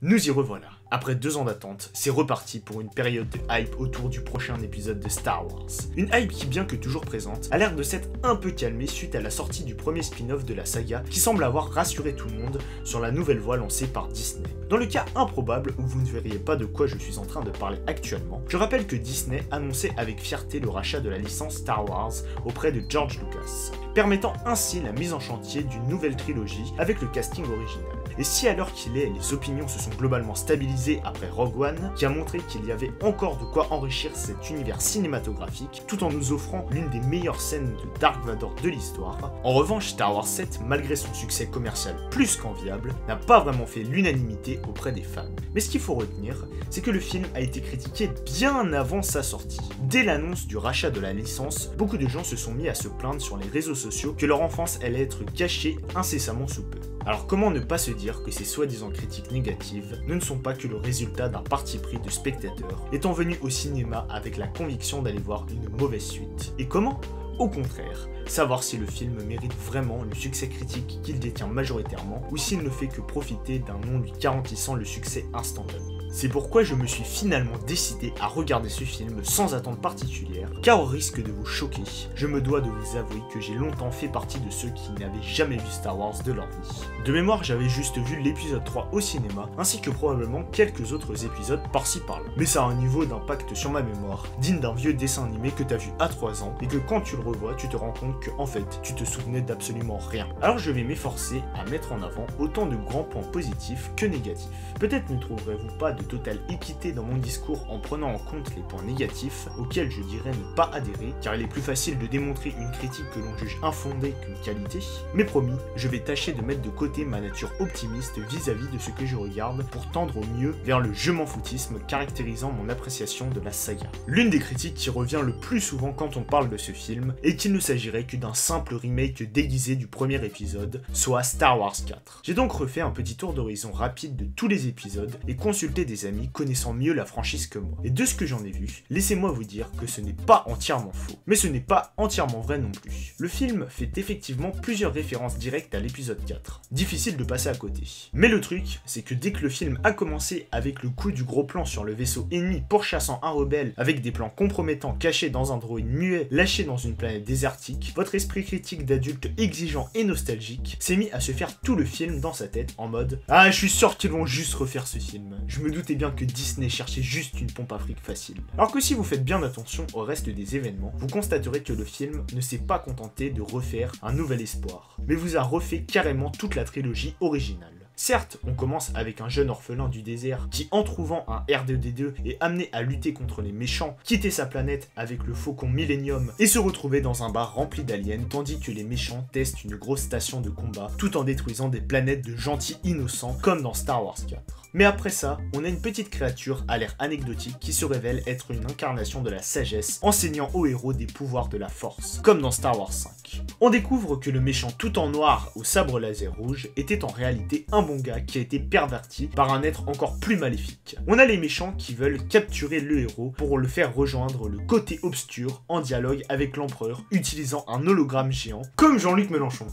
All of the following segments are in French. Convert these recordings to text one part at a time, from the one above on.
Nous y revoilà. Après 2 ans d'attente, c'est reparti pour une période de hype autour du prochain épisode de Star Wars. Une hype qui, bien que toujours présente, a l'air de s'être un peu calmée suite à la sortie du premier spin-off de la saga qui semble avoir rassuré tout le monde sur la nouvelle voie lancée par Disney. Dans le cas improbable où vous ne verriez pas de quoi je suis en train de parler actuellement, je rappelle que Disney annonçait avec fierté le rachat de la licence Star Wars auprès de George Lucas, permettant ainsi la mise en chantier d'une nouvelle trilogie avec le casting original. Et si à l'heure qu'il est, les opinions se sont globalement stabilisées après Rogue One, qui a montré qu'il y avait encore de quoi enrichir cet univers cinématographique, tout en nous offrant l'une des meilleures scènes de Dark Vador de l'histoire, en revanche Star Wars 7, malgré son succès commercial plus qu'enviable, n'a pas vraiment fait l'unanimité auprès des fans. Mais ce qu'il faut retenir, c'est que le film a été critiqué bien avant sa sortie. Dès l'annonce du rachat de la licence, beaucoup de gens se sont mis à se plaindre sur les réseaux sociaux que leur enfance allait être gâchée incessamment sous peu. Alors comment ne pas se dire que ces soi-disant critiques négatives ne sont pas que le résultat d'un parti pris de spectateurs étant venus au cinéma avec la conviction d'aller voir une mauvaise suite. Et comment ? Au contraire, savoir si le film mérite vraiment le succès critique qu'il détient majoritairement ou s'il ne fait que profiter d'un nom lui garantissant le succès instantané. C'est pourquoi je me suis finalement décidé à regarder ce film sans attente particulière, car au risque de vous choquer, je me dois de vous avouer que j'ai longtemps fait partie de ceux qui n'avaient jamais vu Star Wars de leur vie. De mémoire, j'avais juste vu l'épisode 3 au cinéma, ainsi que probablement quelques autres épisodes par-ci par-là. Mais ça a un niveau d'impact sur ma mémoire, digne d'un vieux dessin animé que t'as vu à 3 ans, et que quand tu le revois, tu te rends compte que, en fait, tu te souvenais d'absolument rien. Alors je vais m'efforcer à mettre en avant autant de grands points positifs que négatifs. Peut-être ne trouverez-vous pas de totale équité dans mon discours en prenant en compte les points négatifs auxquels je dirais ne pas adhérer, car il est plus facile de démontrer une critique que l'on juge infondée qu'une qualité, mais promis, je vais tâcher de mettre de côté ma nature optimiste vis-à-vis de ce que je regarde pour tendre au mieux vers le je m'en foutisme caractérisant mon appréciation de la saga. L'une des critiques qui revient le plus souvent quand on parle de ce film est qu'il ne s'agirait que d'un simple remake déguisé du premier épisode, soit Star Wars 4. J'ai donc refait un petit tour d'horizon rapide de tous les épisodes et consulté des amis connaissant mieux la franchise que moi. Et de ce que j'en ai vu, laissez-moi vous dire que ce n'est pas entièrement faux. Mais ce n'est pas entièrement vrai non plus. Le film fait effectivement plusieurs références directes à l'épisode 4. Difficile de passer à côté. Mais le truc, c'est que dès que le film a commencé avec le coup du gros plan sur le vaisseau ennemi pourchassant un rebelle avec des plans compromettants cachés dans un droïde muet lâché dans une planète désertique, votre esprit critique d'adulte exigeant et nostalgique s'est mis à se faire tout le film dans sa tête en mode « Ah, je suis sûr qu'ils vont juste refaire ce film. Je me doutais bien que Disney cherchait juste une pompe à fric facile. » Alors que si vous faites bien attention au reste des événements, vous constaterez que le film ne s'est pas contenté de refaire un nouvel espoir, mais vous a refait carrément toute la trilogie originale. Certes, on commence avec un jeune orphelin du désert qui, en trouvant un R2D2, est amené à lutter contre les méchants, quitter sa planète avec le faucon Millennium et se retrouver dans un bar rempli d'aliens tandis que les méchants testent une grosse station de combat tout en détruisant des planètes de gentils innocents comme dans Star Wars 4. Mais après ça, on a une petite créature à l'air anecdotique qui se révèle être une incarnation de la sagesse, enseignant aux héros des pouvoirs de la force, comme dans Star Wars 5. On découvre que le méchant tout en noir au sabre laser rouge était en réalité un bon gars qui a été perverti par un être encore plus maléfique. On a les méchants qui veulent capturer le héros pour le faire rejoindre le côté obscur en dialogue avec l'empereur utilisant un hologramme géant, comme Jean-Luc Mélenchon.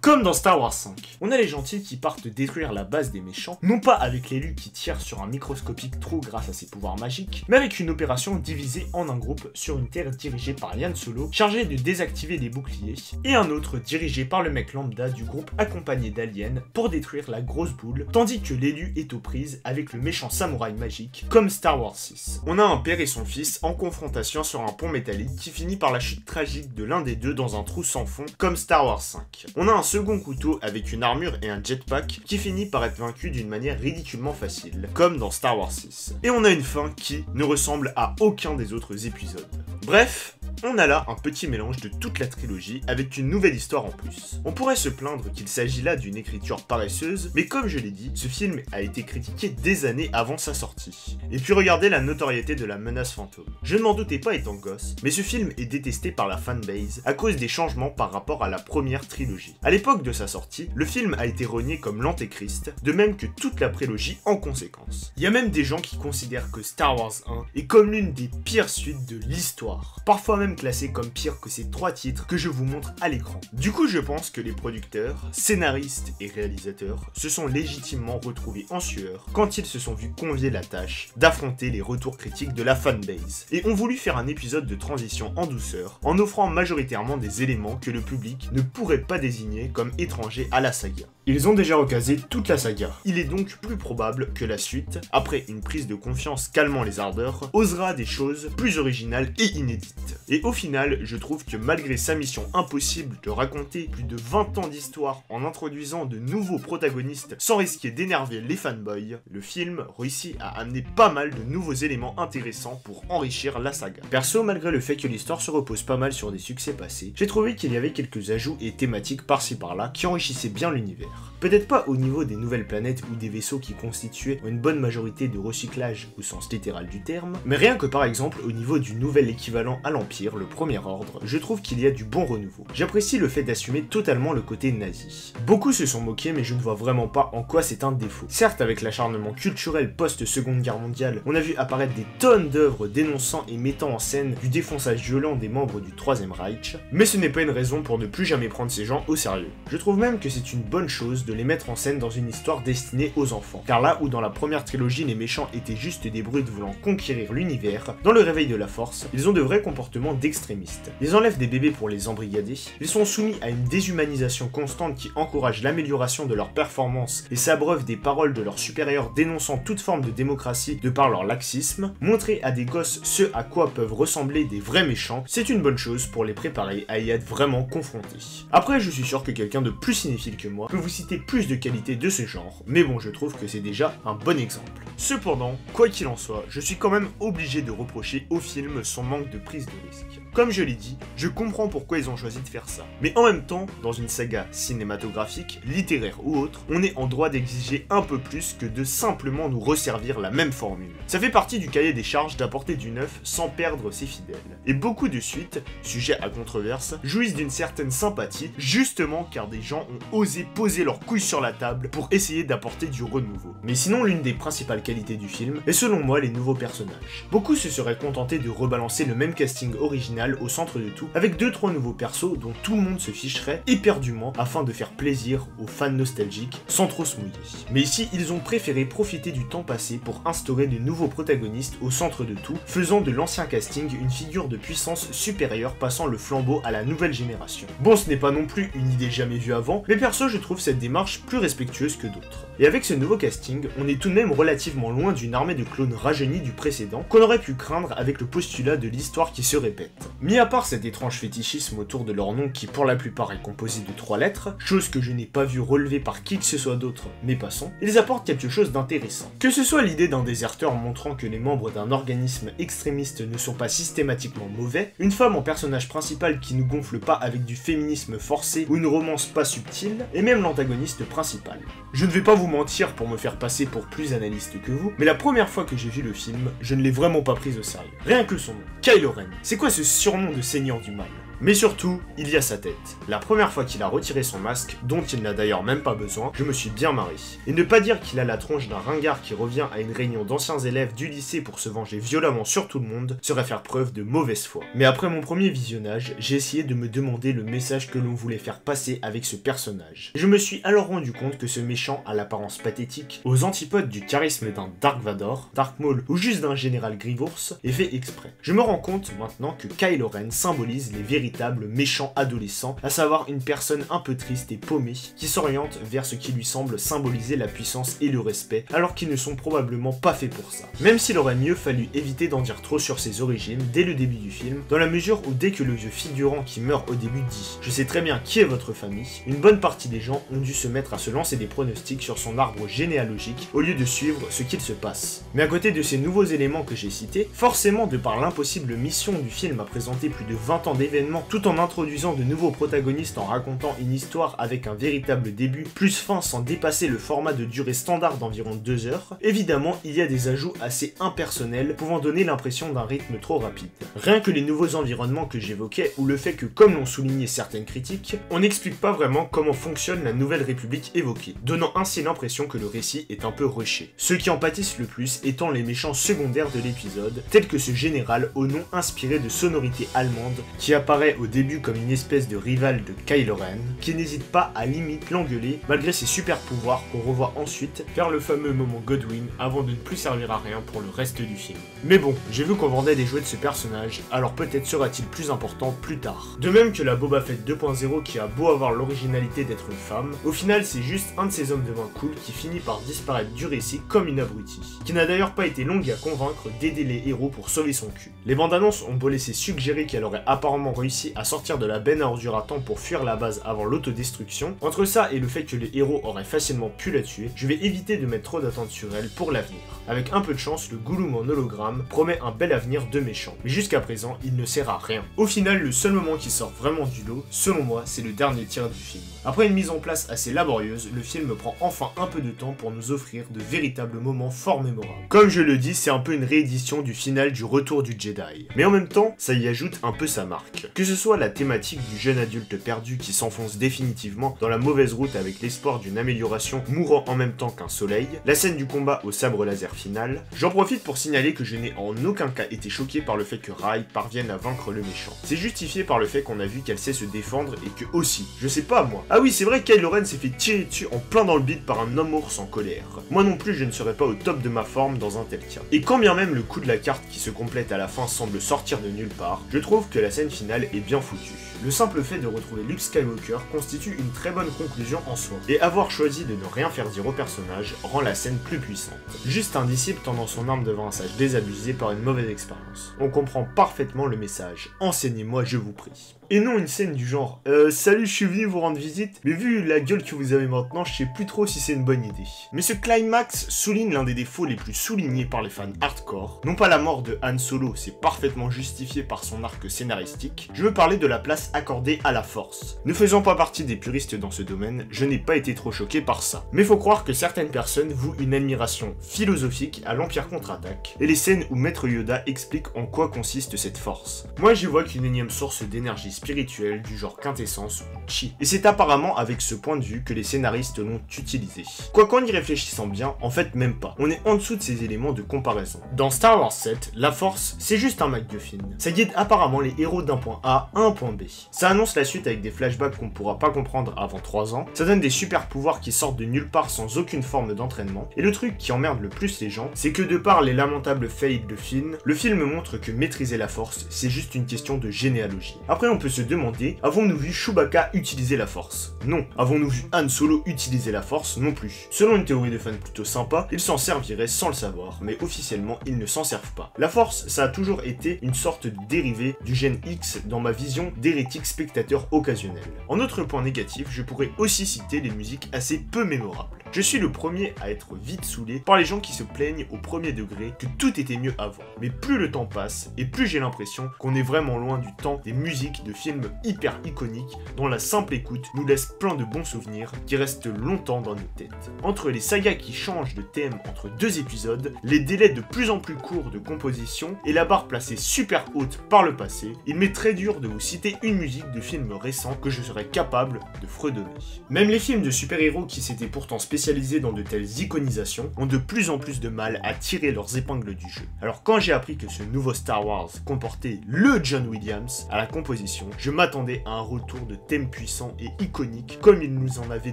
Comme dans Star Wars 5. On a les gentils qui partent détruire la base des méchants, non pas avec l'élu qui tire sur un microscopique trou grâce à ses pouvoirs magiques, mais avec une opération divisée en un groupe sur une terre dirigée par Yann Solo, chargé de désactiver des boucliers, et un autre dirigé par le mec lambda du groupe accompagné d'aliens pour détruire la grosse boule, tandis que l'élu est aux prises avec le méchant samouraï magique, comme Star Wars 6. On a un père et son fils en confrontation sur un pont métallique qui finit par la chute tragique de l'un des deux dans un trou sans fond, comme Star Wars 5. On a un second couteau avec une armure et un jetpack qui finit par être vaincu d'une manière ridiculement facile, comme dans Star Wars 6. Et on a une fin qui ne ressemble à aucun des autres épisodes. Bref, on a là un petit mélange de toute la trilogie avec une nouvelle histoire en plus. On pourrait se plaindre qu'il s'agit là d'une écriture paresseuse, mais comme je l'ai dit, ce film a été critiqué des années avant sa sortie. Et puis regardez la notoriété de la menace fantôme. Je ne m'en doutais pas étant gosse, mais ce film est détesté par la fanbase à cause des changements par rapport à la première trilogie. À l'époque de sa sortie, le film a été renié comme l'antéchrist, de même que toute la prélogie en conséquence. Il y a même des gens qui considèrent que Star Wars 1 est comme l'une des pires suites de l'histoire, parfois même même classé comme pire que ces 3 titres que je vous montre à l'écran. Du coup, je pense que les producteurs, scénaristes et réalisateurs se sont légitimement retrouvés en sueur quand ils se sont vus convier la tâche d'affronter les retours critiques de la fanbase, et ont voulu faire un épisode de transition en douceur, en offrant majoritairement des éléments que le public ne pourrait pas désigner comme étrangers à la saga. Ils ont déjà recasé toute la saga. Il est donc plus probable que la suite, après une prise de confiance calmant les ardeurs, osera des choses plus originales et inédites. Et au final, je trouve que malgré sa mission impossible de raconter plus de 20 ans d'histoire en introduisant de nouveaux protagonistes sans risquer d'énerver les fanboys, le film réussit à amener pas mal de nouveaux éléments intéressants pour enrichir la saga. Perso, malgré le fait que l'histoire se repose pas mal sur des succès passés, j'ai trouvé qu'il y avait quelques ajouts et thématiques par-ci par-là qui enrichissaient bien l'univers. Peut-être pas au niveau des nouvelles planètes ou des vaisseaux qui constituaient une bonne majorité de recyclage au sens littéral du terme, mais rien que par exemple au niveau du nouvel équivalent à l'Empire, le Premier Ordre, je trouve qu'il y a du bon renouveau. J'apprécie le fait d'assumer totalement le côté nazi. Beaucoup se sont moqués, mais je ne vois vraiment pas en quoi c'est un défaut. Certes, avec l'acharnement culturel post-Seconde Guerre mondiale, on a vu apparaître des tonnes d'œuvres dénonçant et mettant en scène du défonçage violent des membres du Troisième Reich, mais ce n'est pas une raison pour ne plus jamais prendre ces gens au sérieux. Je trouve même que c'est une bonne chose de les mettre en scène dans une histoire destinée aux enfants. Car là où dans la première trilogie les méchants étaient juste des brutes voulant conquérir l'univers, dans le Réveil de la Force, ils ont de vrais comportements d'extrémistes. Ils enlèvent des bébés pour les embrigader, ils sont soumis à une déshumanisation constante qui encourage l'amélioration de leur performance et s'abreuvent des paroles de leurs supérieurs dénonçant toute forme de démocratie de par leur laxisme. Montrer à des gosses ce à quoi peuvent ressembler des vrais méchants, c'est une bonne chose pour les préparer à y être vraiment confrontés. Après, je suis sûr que quelqu'un de plus cinéphile que moi peut vous citer plus de qualités de ce genre, mais bon, je trouve que c'est déjà un bon exemple. Cependant, quoi qu'il en soit, je suis quand même obligé de reprocher au film son manque de prise de risque. Comme je l'ai dit, je comprends pourquoi ils ont choisi de faire ça. Mais en même temps, dans une saga cinématographique, littéraire ou autre, on est en droit d'exiger un peu plus que de simplement nous resservir la même formule. Ça fait partie du cahier des charges d'apporter du neuf sans perdre ses fidèles. Et beaucoup de suites, sujets à controverse, jouissent d'une certaine sympathie, justement car des gens ont osé poser leurs couilles sur la table pour essayer d'apporter du renouveau. Mais sinon, l'une des principales qualités du film est selon moi les nouveaux personnages. Beaucoup se seraient contentés de rebalancer le même casting original au centre de tout, avec 2-3 nouveaux persos dont tout le monde se ficherait éperdument afin de faire plaisir aux fans nostalgiques sans trop se mouiller. Mais ici, ils ont préféré profiter du temps passé pour instaurer de nouveaux protagonistes au centre de tout, faisant de l'ancien casting une figure de puissance supérieure passant le flambeau à la nouvelle génération. Bon, ce n'est pas non plus une idée jamais vue avant, mais perso je trouve cette démarche plus respectueuse que d'autres. Et avec ce nouveau casting, on est tout de même relativement loin d'une armée de clones rajeunis du précédent qu'on aurait pu craindre avec le postulat de l'histoire qui se répète. Mis à part cet étrange fétichisme autour de leur nom qui pour la plupart est composé de 3 lettres, chose que je n'ai pas vu relevée par qui que ce soit d'autre, mais passons, ils apportent quelque chose d'intéressant. Que ce soit l'idée d'un déserteur montrant que les membres d'un organisme extrémiste ne sont pas systématiquement mauvais, une femme en personnage principal qui nous gonfle pas avec du féminisme forcé ou une romance pas subtile, et même l'antagoniste principal. Je ne vais pas vous mentir pour me faire passer pour plus analyste que vous, mais la première fois que j'ai vu le film, je ne l'ai vraiment pas pris au sérieux. Rien que son nom, Kylo Ren. C'est quoi ce surnom de seigneur du mal ? Mais surtout, il y a sa tête. La première fois qu'il a retiré son masque, dont il n'a d'ailleurs même pas besoin, je me suis bien marré. Et ne pas dire qu'il a la tronche d'un ringard qui revient à une réunion d'anciens élèves du lycée pour se venger violemment sur tout le monde, serait faire preuve de mauvaise foi. Mais après mon premier visionnage, j'ai essayé de me demander le message que l'on voulait faire passer avec ce personnage. Je me suis alors rendu compte que ce méchant à l'apparence pathétique, aux antipodes du charisme d'un Dark Vador, Dark Maul ou juste d'un général Grievous, est fait exprès. Je me rends compte maintenant que Kylo Ren symbolise les véritables méchant adolescent, à savoir une personne un peu triste et paumée, qui s'oriente vers ce qui lui semble symboliser la puissance et le respect, alors qu'ils ne sont probablement pas faits pour ça. Même s'il aurait mieux fallu éviter d'en dire trop sur ses origines dès le début du film, dans la mesure où dès que le vieux figurant qui meurt au début dit « Je sais très bien qui est votre famille », une bonne partie des gens ont dû se mettre à se lancer des pronostics sur son arbre généalogique au lieu de suivre ce qu'il se passe. Mais à côté de ces nouveaux éléments que j'ai cités, forcément de par l'impossible mission du film à présenter plus de 20 ans d'événements événements, tout en introduisant de nouveaux protagonistes en racontant une histoire avec un véritable début, plus fin sans dépasser le format de durée standard d'environ 2 heures, évidemment il y a des ajouts assez impersonnels pouvant donner l'impression d'un rythme trop rapide. Rien que les nouveaux environnements que j'évoquais ou le fait que, comme l'ont souligné certaines critiques, on n'explique pas vraiment comment fonctionne la Nouvelle République évoquée, donnant ainsi l'impression que le récit est un peu rushé. Ceux qui en pâtissent le plus étant les méchants secondaires de l'épisode, tels que ce général au nom inspiré de sonorités allemandes qui apparaît au début comme une espèce de rival de Kylo Ren, qui n'hésite pas à limite l'engueuler malgré ses super pouvoirs qu'on revoit ensuite vers le fameux moment Godwin avant de ne plus servir à rien pour le reste du film. Mais bon, j'ai vu qu'on vendait des jouets de ce personnage, alors peut-être sera-t-il plus important plus tard. De même que la Boba Fett 2.0 qui a beau avoir l'originalité d'être une femme, au final c'est juste un de ces hommes de main cool qui finit par disparaître du récit comme une abrutie, qui n'a d'ailleurs pas été longue à convaincre d'aider les héros pour sauver son cul. Les bandes annonces ont beau laisser suggérer qu'elle aurait apparemment réussi à sortir de la benne à ordures à temps pour fuir la base avant l'autodestruction, entre ça et le fait que les héros auraient facilement pu la tuer, je vais éviter de mettre trop d'attentes sur elle pour l'avenir. Avec un peu de chance, le Gollum en hologramme promet un bel avenir de méchant, mais jusqu'à présent, il ne sert à rien. Au final, le seul moment qui sort vraiment du lot, selon moi, c'est le dernier tiers du film. Après une mise en place assez laborieuse, le film prend enfin un peu de temps pour nous offrir de véritables moments fort mémorables. Comme je le dis, c'est un peu une réédition du final du Retour du Jedi. Mais en même temps, ça y ajoute un peu sa marque. Que ce soit la thématique du jeune adulte perdu qui s'enfonce définitivement dans la mauvaise route avec l'espoir d'une amélioration mourant en même temps qu'un soleil, la scène du combat au sabre laser final, j'en profite pour signaler que je n'ai en aucun cas été choqué par le fait que Rey parvienne à vaincre le méchant. C'est justifié par le fait qu'on a vu qu'elle sait se défendre et que aussi, je sais pas moi. Ah oui, c'est vrai que Kylo Ren s'est fait tirer dessus en plein dans le bide par un homme ours en colère. Moi non plus, je ne serais pas au top de ma forme dans un tel cas. Et quand bien même le coup de la carte qui se complète à la fin semble sortir de nulle part, je trouve que la scène finale est bien foutue. Le simple fait de retrouver Luke Skywalker constitue une très bonne conclusion en soi, et avoir choisi de ne rien faire dire au personnage rend la scène plus puissante. Juste un disciple tendant son arme devant un sage désabusé par une mauvaise expérience. On comprend parfaitement le message. Enseignez-moi, je vous prie. Et non une scène du genre salut, je suis venu vous rendre visite, mais vu la gueule que vous avez maintenant, je sais plus trop si c'est une bonne idée. Mais ce climax souligne l'un des défauts les plus soulignés par les fans hardcore. Non pas la mort de Han Solo, c'est parfaitement justifié par son arc scénaristique, je veux parler de la place accordée à la force. Ne faisant pas partie des puristes dans ce domaine, je n'ai pas été trop choqué par ça. Mais faut croire que certaines personnes vouent une admiration philosophique à l'Empire contre-attaque, et les scènes où Maître Yoda explique en quoi consiste cette force. Moi j'y vois qu'une énième source d'énergie spirituelle du genre quintessence ou chi. Et c'est apparemment avec ce point de vue que les scénaristes l'ont utilisé. Quoi qu'en y réfléchissant bien, en fait même pas. On est en dessous de ces éléments de comparaison. Dans Star Wars 7, la force, c'est juste un MacGuffin. Ça guide apparemment les héros d'un point A à un point B. Ça annonce la suite avec des flashbacks qu'on pourra pas comprendre avant 3 ans. Ça donne des super pouvoirs qui sortent de nulle part sans aucune forme d'entraînement. Et le truc qui emmerde le plus les gens, c'est que de par les lamentables fails de Finn, le film montre que maîtriser la force, c'est juste une question de généalogie. Après on peut se demander, avons-nous vu Chewbacca utiliser la force? Non. Avons-nous vu Han Solo utiliser la force? Non plus. Selon une théorie de fans plutôt sympa, ils s'en serviraient sans le savoir, mais officiellement ils ne s'en servent pas. La force, ça a toujours été une sorte de dérivé du gène X dans ma vision d'hérétique spectateur occasionnel. En autre point négatif, je pourrais aussi citer les musiques assez peu mémorables. Je suis le premier à être vite saoulé par les gens qui se plaignent au premier degré que tout était mieux avant. Mais plus le temps passe, et plus j'ai l'impression qu'on est vraiment loin du temps des musiques de films hyper iconiques dont la simple écoute nous laisse plein de bons souvenirs qui restent longtemps dans nos têtes. Entre les sagas qui changent de thème entre 2 épisodes, les délais de plus en plus courts de composition et la barre placée super haute par le passé, il m'est très dur de vous citer une musique de film récent que je serais capable de fredonner. Même les films de super-héros qui s'étaient pourtant spécialisés dans de telles iconisations ont de plus en plus de mal à tirer leurs épingles du jeu. Alors quand j'ai appris que ce nouveau Star Wars comportait le John Williams à la composition, je m'attendais à un retour de thème puissant et iconique comme il nous en avait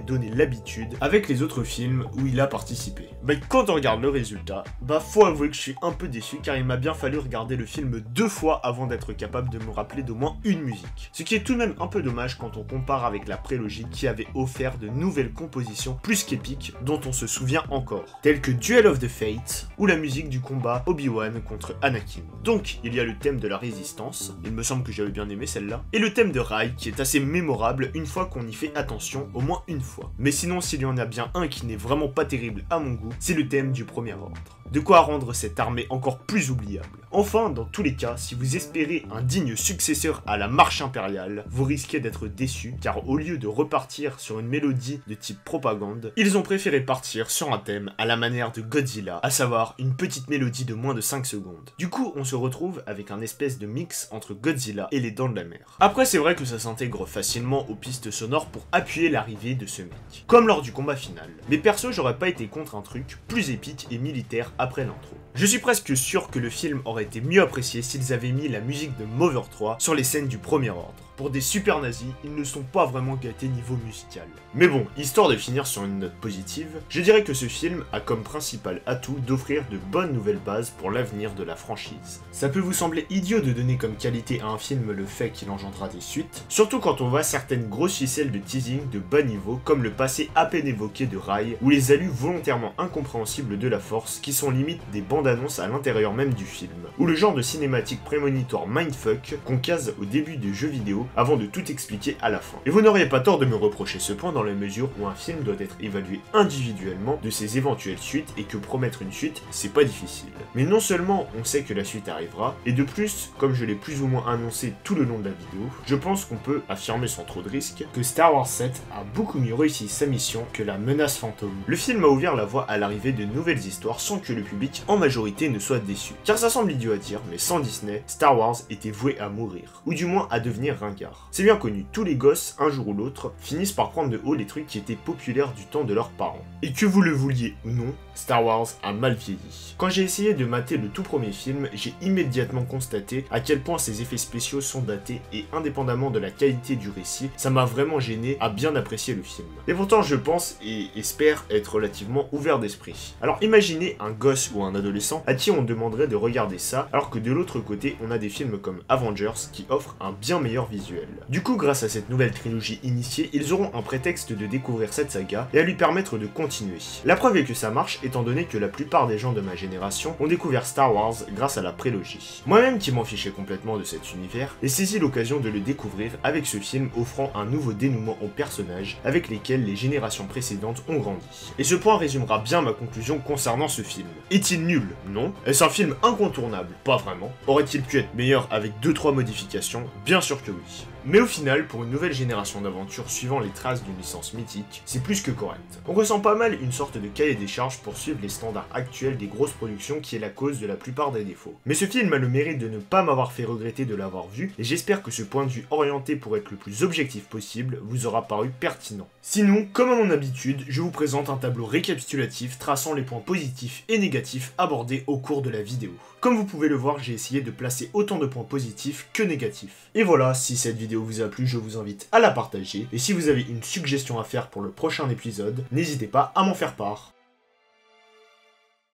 donné l'habitude avec les autres films où il a participé. Mais quand on regarde le résultat, faut avouer que je suis un peu déçu car il m'a bien fallu regarder le film 2 fois avant d'être capable de me rappeler d'au moins une musique. Ce qui est tout de même un peu dommage quand on compare avec la prélogie qui avait offert de nouvelles compositions plus qu'épiques dont on se souvient encore, telles que Duel of the Fates ou la musique du combat Obi-Wan contre Anakin. Donc il y a le thème de la résistance, il me semble que j'avais bien aimé celle-là, et le thème de Rey qui est assez mémorable une fois qu'on y fait attention, au moins une fois. Mais sinon s'il y en a bien un qui n'est vraiment pas terrible à mon goût, c'est le thème du Premier Ordre. De quoi rendre cette armée encore plus oubliable. Enfin, dans tous les cas, si vous espérez un digne successeur à la marche impériale, vous risquez d'être déçu, car au lieu de repartir sur une mélodie de type propagande, ils ont préféré partir sur un thème à la manière de Godzilla, à savoir une petite mélodie de moins de 5 secondes. Du coup, on se retrouve avec un espèce de mix entre Godzilla et les Dents de la Mer. Après, c'est vrai que ça s'intègre facilement aux pistes sonores pour appuyer l'arrivée de ce mec, comme lors du combat final. Mais perso, j'aurais pas été contre un truc plus épique et militaire après l'intro. Je suis presque sûr que le film aurait été mieux apprécié s'ils avaient mis la musique de Mother 3 sur les scènes du premier ordre. Pour des super nazis, ils ne sont pas vraiment gâtés niveau musical. Mais bon, histoire de finir sur une note positive, je dirais que ce film a comme principal atout d'offrir de bonnes nouvelles bases pour l'avenir de la franchise. Ça peut vous sembler idiot de donner comme qualité à un film le fait qu'il engendra des suites, surtout quand on voit certaines grosses ficelles de teasing de bas niveau comme le passé à peine évoqué de Rai, ou les alus volontairement incompréhensibles de la Force qui sont limite des bandes annonces à l'intérieur même du film, ou le genre de cinématique prémonitoire mindfuck qu'on case au début des jeux vidéo avant de tout expliquer à la fin. Et vous n'auriez pas tort de me reprocher ce point dans la mesure où un film doit être évalué individuellement de ses éventuelles suites et que promettre une suite, c'est pas difficile. Mais non seulement on sait que la suite arrivera, et de plus, comme je l'ai plus ou moins annoncé tout le long de la vidéo, je pense qu'on peut affirmer sans trop de risque que Star Wars 7 a beaucoup mieux réussi sa mission que la menace fantôme. Le film a ouvert la voie à l'arrivée de nouvelles histoires sans que le public en majorité ne soit déçu. Car ça semble idiot à dire, mais sans Disney, Star Wars était voué à mourir, ou du moins à devenir ringard. C'est bien connu, tous les gosses, un jour ou l'autre, finissent par prendre de haut les trucs qui étaient populaires du temps de leurs parents. Et que vous le vouliez ou non, Star Wars a mal vieilli. Quand j'ai essayé de mater le tout premier film, j'ai immédiatement constaté à quel point ses effets spéciaux sont datés et indépendamment de la qualité du récit, ça m'a vraiment gêné à bien apprécier le film. Et pourtant je pense et espère être relativement ouvert d'esprit. Alors imaginez un gosse ou un adolescent à qui on demanderait de regarder ça, alors que de l'autre côté on a des films comme Avengers qui offrent un bien meilleur visuel. Du coup, grâce à cette nouvelle trilogie initiée, ils auront un prétexte de découvrir cette saga et à lui permettre de continuer. La preuve est que ça marche étant donné que la plupart des gens de ma génération ont découvert Star Wars grâce à la prélogie. Moi-même qui m'en fichais complètement de cet univers, ai saisi l'occasion de le découvrir avec ce film offrant un nouveau dénouement aux personnages avec lesquels les générations précédentes ont grandi. Et ce point résumera bien ma conclusion concernant ce film. Est-il nul? Non. Est-ce un film incontournable? Pas vraiment. Aurait-il pu être meilleur avec 2-3 modifications? Bien sûr que oui. Mais au final, pour une nouvelle génération d'aventures suivant les traces d'une licence mythique, c'est plus que correct. On ressent pas mal une sorte de cahier des charges pour suivre les standards actuels des grosses productions qui est la cause de la plupart des défauts. Mais ce film a le mérite de ne pas m'avoir fait regretter de l'avoir vu, et j'espère que ce point de vue orienté pour être le plus objectif possible vous aura paru pertinent. Sinon, comme à mon habitude, je vous présente un tableau récapitulatif traçant les points positifs et négatifs abordés au cours de la vidéo. Comme vous pouvez le voir, j'ai essayé de placer autant de points positifs que négatifs. Et voilà, si cette vidéo vous a plu, je vous invite à la partager. Et si vous avez une suggestion à faire pour le prochain épisode, n'hésitez pas à m'en faire part.